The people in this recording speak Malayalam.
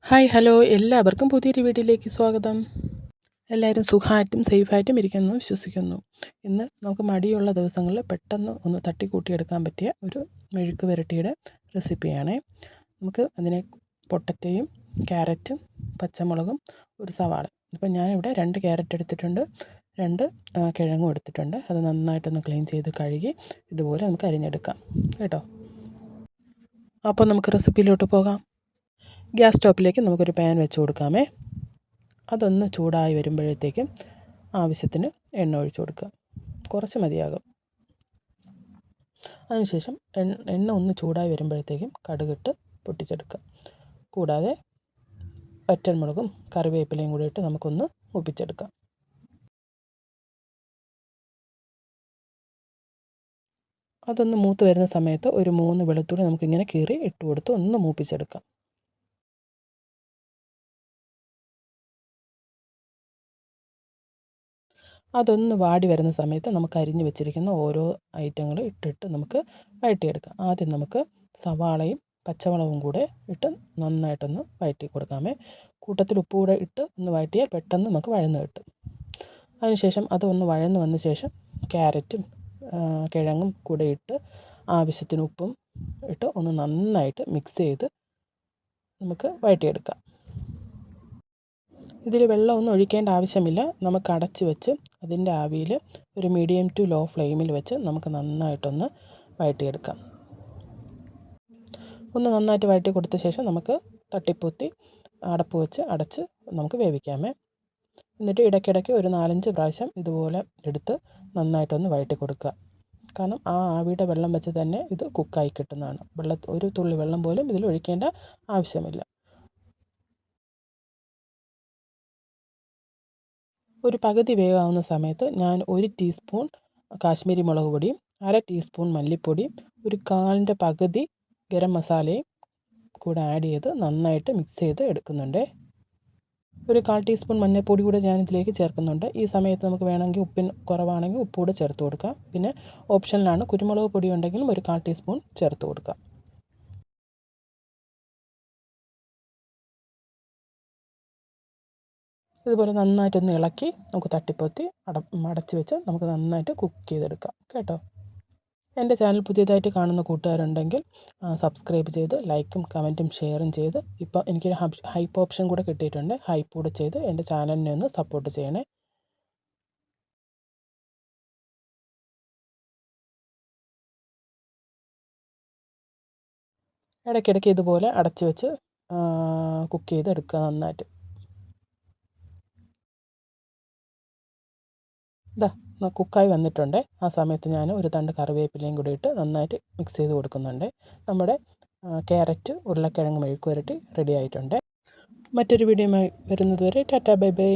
ഹായ് ഹലോ എല്ലാവർക്കും പുതിയൊരു വീഡിയോയിലേക്ക് സ്വാഗതം. എല്ലാവരും സുഖമായിട്ടും സേഫായിട്ടും ഇരിക്കുന്നു വിശ്വസിക്കുന്നു. ഇന്ന് നമുക്ക് മടിയുള്ള ദിവസങ്ങളിൽ പെട്ടെന്ന് ഒന്ന് തട്ടിക്കൂട്ടിയെടുക്കാൻ പറ്റിയ ഒരു മെഴുക്ക് പുരട്ടിയുടെ റെസിപ്പിയാണേ. നമുക്ക് അതിനെ പൊട്ടറ്റയും ക്യാരറ്റും പച്ചമുളകും ഒരു സവാള. ഇപ്പം ഞാനിവിടെ 2 ക്യാരറ്റ് എടുത്തിട്ടുണ്ട്, 2 കിഴങ്ങും എടുത്തിട്ടുണ്ട്. അത് നന്നായിട്ടൊന്ന് ക്ലീൻ ചെയ്ത് കഴുകി ഇതുപോലെ നമുക്ക് അരിഞ്ഞെടുക്കാം കേട്ടോ. അപ്പോൾ നമുക്ക് റെസിപ്പിയിലോട്ട് പോകാം. ഗ്യാസ് സ്റ്റോപ്പിലേക്ക് നമുക്കൊരു പാൻ വെച്ച് കൊടുക്കാമേ. അതൊന്ന് ചൂടായി വരുമ്പോഴത്തേക്കും ആവശ്യത്തിന് എണ്ണ ഒഴിച്ച് കൊടുക്കുക. കുറച്ച് മതിയാകും. അതിനുശേഷം എണ്ണ ഒന്ന് ചൂടായി വരുമ്പോഴത്തേക്കും കടുകിട്ട് പൊട്ടിച്ചെടുക്കുക. കൂടാതെ വറ്റൽമുളകും കറിവേപ്പിലയും കൂടി ഇട്ട് നമുക്കൊന്ന് മൂപ്പിച്ചെടുക്കാം. അതൊന്ന് മൂത്ത് വരുന്ന സമയത്ത് ഒരു 3 വെളുത്തുള്ളി നമുക്കിങ്ങനെ കീറി ഇട്ട് കൊടുത്ത് ഒന്ന് മൂപ്പിച്ചെടുക്കാം. അതൊന്ന് വാടി വരുന്ന സമയത്ത് നമുക്ക് അരിഞ്ഞ് വെച്ചിരിക്കുന്ന ഓരോ ഐറ്റങ്ങൾ ഇട്ടിട്ട് നമുക്ക് വഴറ്റിയെടുക്കാം. ആദ്യം നമുക്ക് സവാളയും പച്ചമുളകും കൂടെ ഇട്ട് നന്നായിട്ടൊന്ന് വഴറ്റി കൊടുക്കാമേ. കൂട്ടത്തിൽ ഉപ്പ് കൂടെ ഇട്ട് ഒന്ന് വഴറ്റിയാൽ പെട്ടെന്ന് നമുക്ക് വഴന്ന് കിട്ടും. അതിനുശേഷം അതൊന്ന് വഴന്ന് വന്ന ശേഷം ക്യാരറ്റും കിഴങ്ങും കൂടെ ഇട്ട് ആവശ്യത്തിന് ഉപ്പും ഇട്ട് ഒന്ന് നന്നായിട്ട് മിക്സ് ചെയ്ത് നമുക്ക് വഴറ്റിയെടുക്കാം. ഇതിൽ വെള്ളമൊന്നും ഒഴിക്കേണ്ട ആവശ്യമില്ല. നമുക്ക് അടച്ച് വെച്ച് അതിൻ്റെ ആവിയിൽ ഒരു മീഡിയം ടു ലോ ഫ്ലെയിമിൽ വെച്ച് നമുക്ക് നന്നായിട്ടൊന്ന് വഴറ്റിയെടുക്കാം. ഒന്ന് നന്നായിട്ട് വഴറ്റി കൊടുത്ത ശേഷം നമുക്ക് തട്ടിപ്പൊത്തി അടപ്പ് വെച്ച് അടച്ച് നമുക്ക് വേവിക്കാമേ. എന്നിട്ട് ഇടയ്ക്കിടയ്ക്ക് ഒരു 4-5 പ്രാവശ്യം ഇതുപോലെ എടുത്ത് നന്നായിട്ടൊന്ന് വഴറ്റി കൊടുക്കുക. കാരണം ആ ആവിയുടെ വെള്ളം വെച്ച് തന്നെ ഇത് കുക്കായി കിട്ടുന്നതാണ്. ഒരു തുള്ളി വെള്ളം പോലും ഇതിൽ ഒഴിക്കേണ്ട ആവശ്യമില്ല. ഒരു പകുതി വേവാവുന്ന സമയത്ത് ഞാൻ 1 ടീസ്പൂൺ കാശ്മീരി മുളക് പൊടിയും 1/2 ടീസ്പൂൺ മല്ലിപ്പൊടിയും ഒരു 1/4 പകുതി ഗരം മസാലയും കൂടെ ആഡ് ചെയ്ത് നന്നായിട്ട് മിക്സ് ചെയ്ത് എടുക്കുന്നുണ്ട്. ഒരു 1/4 ടീസ്പൂൺ മഞ്ഞൾപ്പൊടി കൂടെ ഞാനിതിലേക്ക് ചേർക്കുന്നുണ്ട്. ഈ സമയത്ത് നമുക്ക് വേണമെങ്കിൽ ഉപ്പിന് കുറവാണെങ്കിൽ ഉപ്പ് കൂടെ ചേർത്ത് കൊടുക്കാം. പിന്നെ ഓപ്ഷനിലാണ്, കുരുമുളക് പൊടി ഉണ്ടെങ്കിലും ഒരു 1/4 ടീസ്പൂൺ ചേർത്ത് കൊടുക്കാം. ഇതുപോലെ നന്നായിട്ടൊന്ന് ഇളക്കി നമുക്ക് തട്ടിപ്പൊത്തി അടച്ച് വെച്ച് നമുക്ക് നന്നായിട്ട് കുക്ക് ചെയ്തെടുക്കാം കേട്ടോ. എൻ്റെ ചാനൽ പുതിയതായിട്ട് കാണുന്ന കൂട്ടുകാരുണ്ടെങ്കിൽ സബ്സ്ക്രൈബ് ചെയ്ത് ലൈക്കും കമൻറ്റും ഷെയറും ചെയ്ത്, ഇപ്പോൾ എനിക്കൊരു ഹൈപ്പ് ഓപ്ഷൻ കൂടെ കിട്ടിയിട്ടുണ്ട്. ഹൈപ്പ് കൂടെ ചെയ്ത് എൻ്റെ ചാനലിനെ ഒന്ന് സപ്പോർട്ട് ചെയ്യണേ. ഇടയ്ക്കിടയ്ക്ക് ഇതുപോലെ അടച്ച് വെച്ച് കുക്ക് ചെയ്തെടുക്കുക നന്നായിട്ട്. കുക്കായി വന്നിട്ടുണ്ട്. ആ സമയത്ത് ഞാൻ ഒരു തണ്ട് കറിവേപ്പിലയും കൂടി ഇട്ട് നന്നായിട്ട് മിക്സ് ചെയ്ത് കൊടുക്കുന്നുണ്ട്. നമ്മുടെ ക്യാരറ്റ് ഉരുളക്കിഴങ്ങ് മെഴുക്ക് പുരട്ടി റെഡി ആയിട്ടുണ്ട്. മറ്റൊരു വീഡിയോയുമായി വരുന്നത് വരെ ടാറ്റാ ബൈ ബൈ.